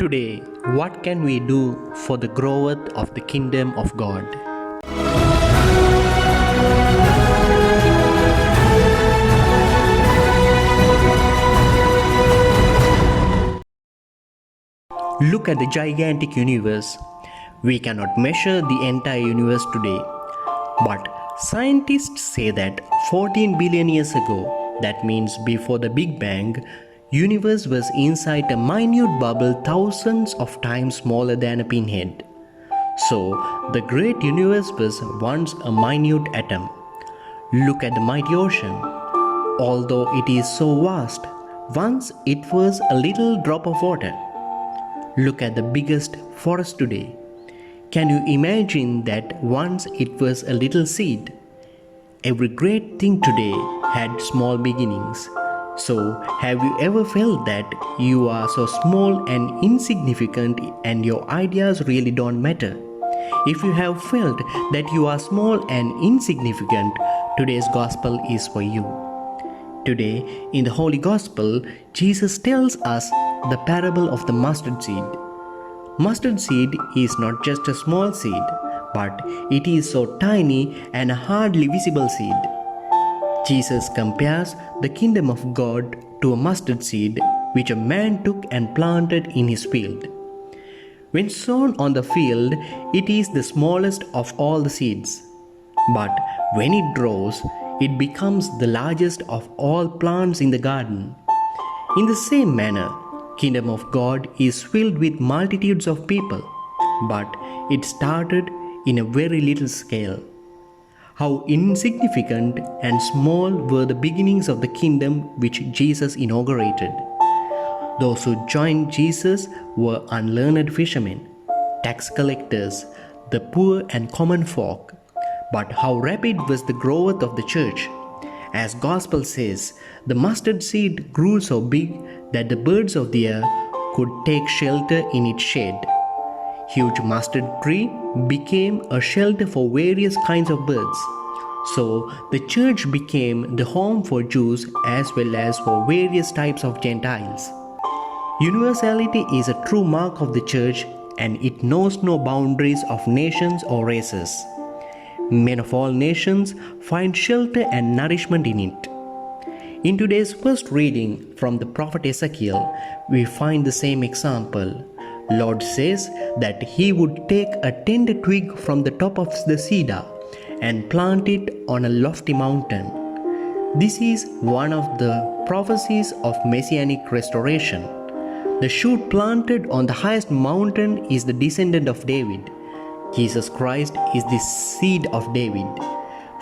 Today, what can we do for the growth of the kingdom of God? Look at the gigantic universe. We cannot measure the entire universe today, but scientists say that 14 billion years ago, that means before the Big Bang, universe was inside a minute bubble thousands of times smaller than a pinhead. So, the great universe was once a minute atom. Look at the mighty ocean. Although it is so vast, once it was a little drop of water. Look at the biggest forest today. Can you imagine that once it was a little seed? Every great thing today had small beginnings. So, have you ever felt that you are so small and insignificant and your ideas really don't matter? If you have felt that you are small and insignificant, today's gospel is for you. Today, in the Holy Gospel, Jesus tells us the parable of the mustard seed. Mustard seed is not just a small seed, but it is so tiny and a hardly visible seed. Jesus compares the kingdom of God to a mustard seed which a man took and planted in his field. When sown on the field, it is the smallest of all the seeds. But when it grows, it becomes the largest of all plants in the garden. In the same manner, kingdom of God is filled with multitudes of people, but it started in a very little scale. How insignificant and small were the beginnings of the kingdom which Jesus inaugurated. Those who joined Jesus were unlearned fishermen, tax collectors, the poor and common folk. But how rapid was the growth of the church? As Gospel says, the mustard seed grew so big that the birds of the air could take shelter in its shade. Huge mustard tree became a shelter for various kinds of birds. So the church became the home for Jews as well as for various types of Gentiles. Universality is a true mark of the church, and it knows no boundaries of nations or races. Men of all nations find shelter and nourishment in it. In today's first reading from the prophet Ezekiel, we find the same example. Lord says that he would take a tender twig from the top of the cedar and plant it on a lofty mountain. This is one of the prophecies of messianic restoration. The shoot planted on the highest mountain is the descendant of David. Jesus Christ is the seed of David.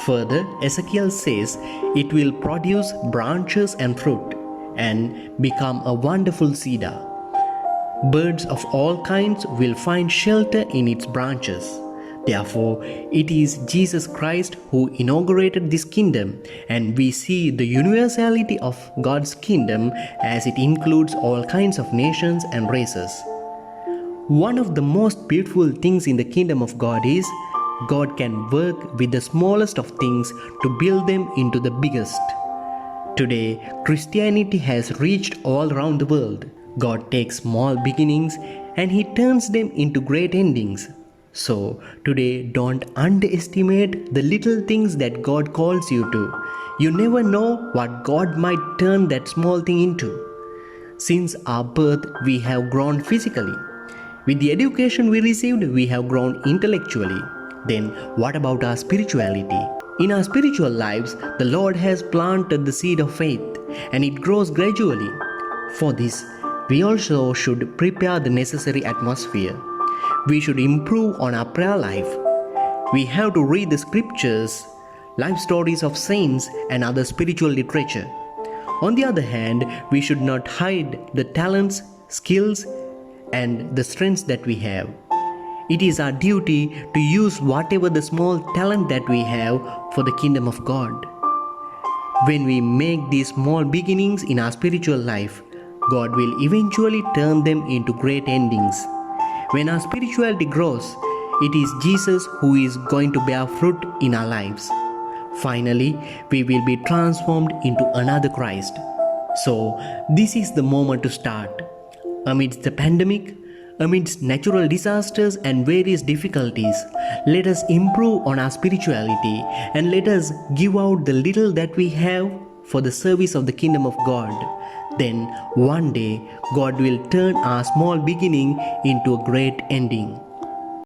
Further, Ezekiel says it will produce branches and fruit and become a wonderful cedar. Birds of all kinds will find shelter in its branches. Therefore, it is Jesus Christ who inaugurated this kingdom, and we see the universality of God's kingdom as it includes all kinds of nations and races. One of the most beautiful things in the kingdom of God is God can work with the smallest of things to build them into the biggest. Today, Christianity has reached all around the world. God takes small beginnings and He turns them into great endings. So, today don't underestimate the little things that God calls you to. You never know what God might turn that small thing into. Since our birth, we have grown physically. With the education we received, we have grown intellectually. Then, what about our spirituality? In our spiritual lives, the Lord has planted the seed of faith, and it grows gradually. For this, we also should prepare the necessary atmosphere. We should improve on our prayer life. We have to read the scriptures, life stories of saints, and other spiritual literature. On the other hand, we should not hide the talents, skills, and the strengths that we have. It is our duty to use whatever the small talent that we have for the kingdom of God. When we make these small beginnings in our spiritual life, God will eventually turn them into great endings. When our spirituality grows, it is Jesus who is going to bear fruit in our lives. Finally, we will be transformed into another Christ. So, this is the moment to start. Amidst the pandemic, amidst natural disasters and various difficulties, let us improve on our spirituality and let us give out the little that we have for the service of the kingdom of God. Then one day God will turn our small beginning into a great ending.